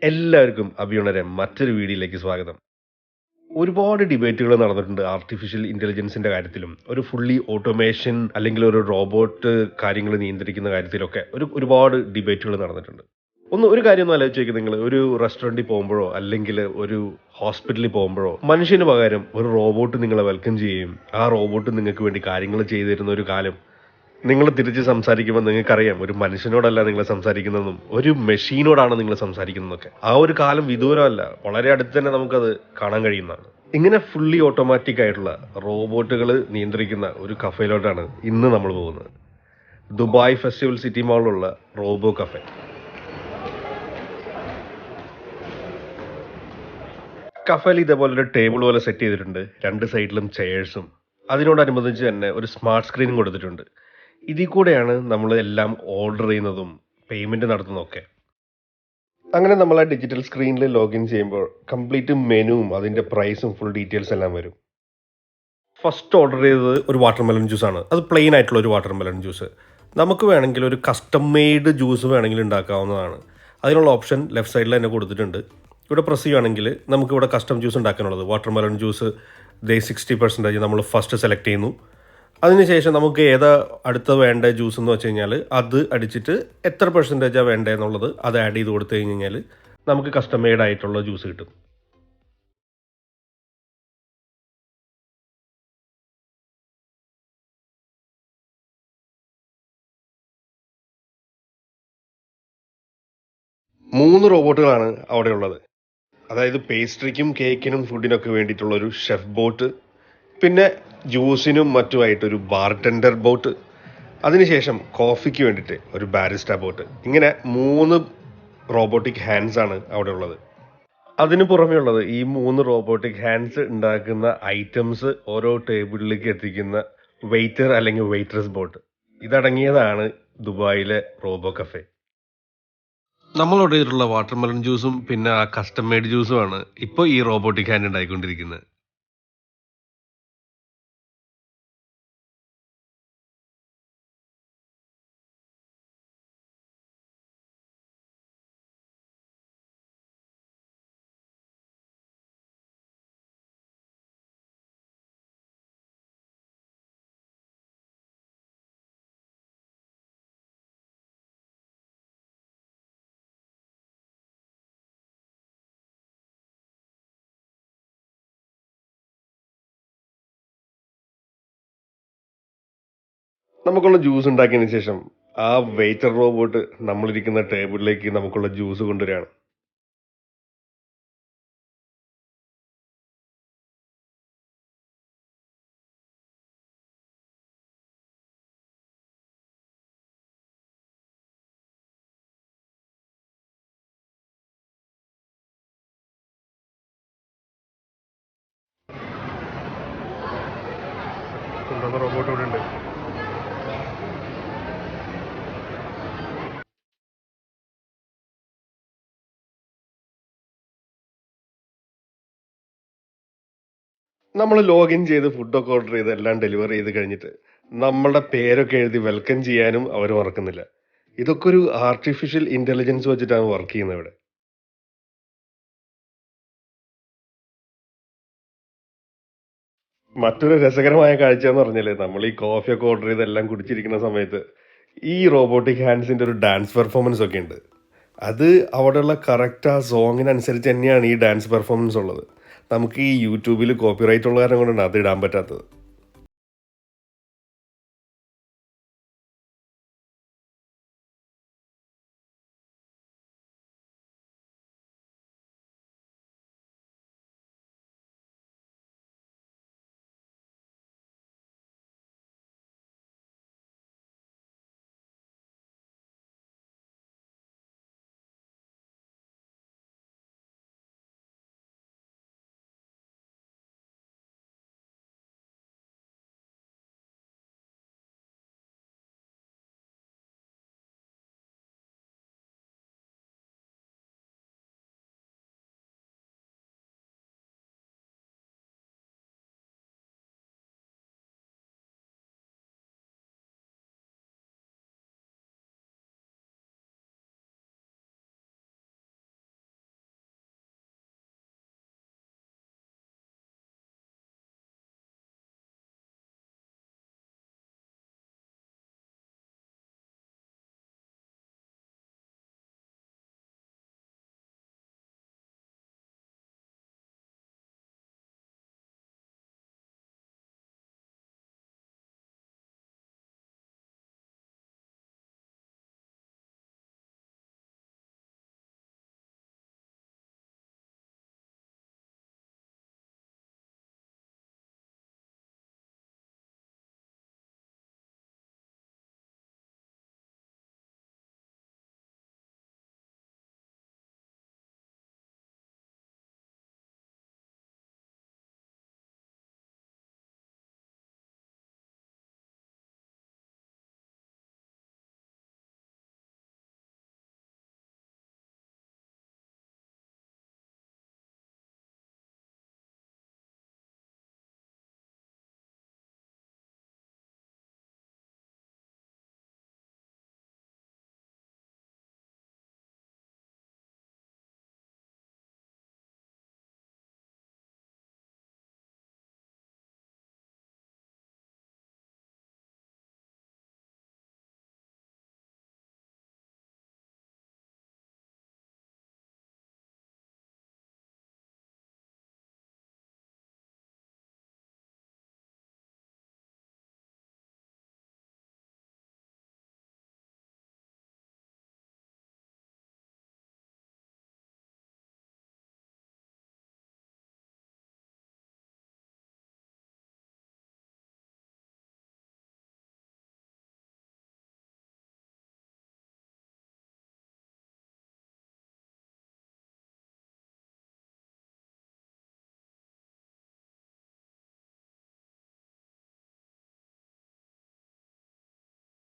എല്ലാവർക്കും അഭിയുണരെ മറ്റൊരു വീഡിയോയിലേക്ക് സ്വാഗതം. ഒരുപാട് ഡിബേറ്റുകൾ നടന്നിട്ടുണ്ട് ആർട്ടിഫിഷ്യൽ ഇന്റലിജൻസിന്റെ കാര്യത്തിലും ഒരു ഫുള്ളി ഓട്ടോമേഷൻ അല്ലെങ്കിൽ ഒരു റോബോട്ട് കാര്യങ്ങൾ നിയന്ത്രിക്കുന്ന കാര്യത്തിലൊക്കെ ഒരുപാട് ഡിബേറ്റുകൾ നടന്നിട്ടുണ്ട്. ഒരു കാര്യം ഒന്ന് ആലോചിച്ച് നോക്കി, നിങ്ങൾ ഒരു റെസ്റ്റോറൻറ്റിൽ പോകുമ്പോഴോ അല്ലെങ്കിൽ ഒരു ഹോസ്പിറ്റലിൽ പോകുമ്പോഴോ മനുഷ്യന് പകരം ഒരു റോബോട്ട് നിങ്ങളെ വെൽക്കം ചെയ്യുകയും ആ റോബോട്ട് നിങ്ങൾക്ക് വേണ്ടി കാര്യങ്ങൾ ചെയ്തു തരുന്ന ഒരു കാലം നിങ്ങൾ തിരിച്ച് സംസാരിക്കുമ്പോൾ നിങ്ങൾക്കറിയാം ഒരു മനുഷ്യനോടല്ല നിങ്ങൾ സംസാരിക്കുന്നതെന്നും ഒരു മെഷീനോടാണ് നിങ്ങൾ സംസാരിക്കുന്നതൊക്കെ. ആ ഒരു കാലം വിദൂരമല്ല, വളരെ അടുത്ത് തന്നെ നമുക്കത് കാണാൻ കഴിയുന്നതാണ്. ഇങ്ങനെ ഫുള്ളി ഓട്ടോമാറ്റിക് ആയിട്ടുള്ള റോബോട്ടുകൾ നിയന്ത്രിക്കുന്ന ഒരു കഫേയിലോട്ടാണ് ഇന്ന് നമ്മൾ പോകുന്നത്. ദുബായ് ഫെസ്റ്റിവൽ സിറ്റി മാളിലുള്ള റോബോ കഫേ. കഫേയിൽ ഇതേപോലെ ഒരു ടേബിൾ പോലെ സെറ്റ് ചെയ്തിട്ടുണ്ട്, രണ്ട് സൈഡിലും ചെയേഴ്സും. അതിനോടനുബന്ധിച്ച് തന്നെ ഒരു സ്മാർട്ട് സ്ക്രീനും കൊടുത്തിട്ടുണ്ട്. ഇതിൽ കൂടെയാണ് നമ്മൾ എല്ലാം ഓർഡർ ചെയ്യുന്നതും പേയ്മെൻറ്റ് നടത്തുന്നതൊക്കെ. അങ്ങനെ നമ്മൾ ആ ഡിജിറ്റൽ സ്ക്രീനിൽ ലോഗിൻ ചെയ്യുമ്പോൾ കംപ്ലീറ്റ് മെനുവും അതിൻ്റെ പ്രൈസും ഫുൾ ഡീറ്റെയിൽസ് എല്ലാം വരും. ഫസ്റ്റ് ഓർഡർ ചെയ്തത് ഒരു വാട്ടർമെലൺ ജ്യൂസാണ്. അത് പ്ലെയിൻ ആയിട്ടുള്ള ഒരു വാട്ടർമെലൺ ജ്യൂസ്. നമുക്ക് വേണമെങ്കിൽ ഒരു കസ്റ്റം മെയ്ഡ് ജ്യൂസ് വേണമെങ്കിൽ ഉണ്ടാക്കാവുന്നതാണ്. അതിനുള്ള ഓപ്ഷൻ ലെഫ്റ്റ് സൈഡിൽ തന്നെ കൊടുത്തിട്ടുണ്ട്. ഇവിടെ പ്രസ് ചെയ്യുകയാണെങ്കിൽ നമുക്കിവിടെ കസ്റ്റം ജ്യൂസ് ഉണ്ടാക്കാനുള്ളത് വാട്ടർമെലൺ ജ്യൂസ് 60% നമ്മൾ ഫസ്റ്റ് സെലക്ട് ചെയ്യുന്നു. അതിനുശേഷം നമുക്ക് ഏതാ അടുത്ത വേണ്ട ജ്യൂസ് എന്ന് വെച്ച് കഴിഞ്ഞാൽ അത് അടിച്ചിട്ട് എത്ര പെർസെൻറ്റേജാണ് വേണ്ടത് എന്നുള്ളത് അത് ആഡ് ചെയ്ത് കൊടുത്തു കഴിഞ്ഞാൽ നമുക്ക് കസ്റ്റമൈഡ് ആയിട്ടുള്ള ജ്യൂസ് കിട്ടും. മൂന്ന് റോബോട്ടുകളാണ് അവിടെ ഉള്ളത്. അതായത് പേസ്ട്രിക്കും കേക്കിനും ഫുഡിനൊക്കെ വേണ്ടിയിട്ടുള്ള ഒരു ഷെഫ് ബോട്ട്, പിന്നെ ജ്യൂസിനും മറ്റുമായിട്ടൊരു ബാർടെൻഡർ ബോട്ട്, അതിനുശേഷം കോഫിക്ക് വേണ്ടിയിട്ട് ഒരു ബാരിസ്റ്റ ബോട്ട്. ഇങ്ങനെ 3 റോബോട്ടിക് ഹാൻഡ്സ് ആണ് അവിടെ ഉള്ളത്. അതിന് പുറമേ ഉള്ളത് ഈ 3 റോബോട്ടിക് ഹാൻഡ്സ് ഉണ്ടാക്കുന്ന ഐറ്റംസ് ഓരോ ടേബിളിലേക്ക് എത്തിക്കുന്ന വെയിറ്റർ അല്ലെങ്കിൽ വെയിട്രസ് ബോട്ട്. ഇതടങ്ങിയതാണ് ദുബായിലെ റോബോ കഫേ. നമ്മൾ ഓർഡർ ചെയ്തിട്ടുള്ള വാട്ടർമെലൺ ജ്യൂസും പിന്നെ ആ കസ്റ്റം മെയ്ഡ് ജ്യൂസുമാണ് ഇപ്പോൾ ഈ റോബോട്ടിക് ഹാൻഡ് ഉണ്ടായിക്കൊണ്ടിരിക്കുന്നത്. നമുക്കുള്ള ജ്യൂസ് ഉണ്ടാക്കിയതിന് ശേഷം ആ വെയിറ്റർ റോബോട്ട് നമ്മളിരിക്കുന്ന ടേബിളിലേക്ക് നമുക്കുള്ള ജ്യൂസ് കൊണ്ടുവരികയാണ്. റോബോട്ട് ഇവിടെ ഉണ്ട്. നമ്മൾ ലോഗിൻ ചെയ്ത് ഫുഡൊക്കെ ഓർഡർ ചെയ്ത് എല്ലാം ഡെലിവറി ചെയ്ത് കഴിഞ്ഞിട്ട് നമ്മളുടെ പേരൊക്കെ എഴുതി വെൽക്കം ചെയ്യാനും അവർ മറക്കുന്നില്ല. ഇതൊക്കെ ഒരു ആർട്ടിഫിഷ്യൽ ഇന്റലിജൻസ് വെച്ചിട്ടാണ് വർക്ക് ചെയ്യുന്നത് ഇവിടെ. മറ്റൊരു രസകരമായ കാഴ്ച എന്ന് പറഞ്ഞാൽ നമ്മൾ ഈ കോഫിയൊക്കെ ഓർഡർ ചെയ്ത് എല്ലാം കുടിച്ചിരിക്കുന്ന സമയത്ത് ഈ റോബോട്ടിക് ഹാൻഡ്സിന്റെ ഒരു ഡാൻസ് പെർഫോമൻസ് ഒക്കെ ഉണ്ട്. അത് അവിടെയുള്ള കറക്റ്റ് ആ സോങ്ങിനനുസരിച്ച് തന്നെയാണ് ഈ ഡാൻസ് പെർഫോമൻസ് ഉള്ളത്. നമുക്ക് ഈ യൂട്യൂബിൽ കോപ്പിറൈറ്റ് ഉള്ള കാരണം കൊണ്ടാണ് അത് ഇടാൻ പറ്റാത്തത്.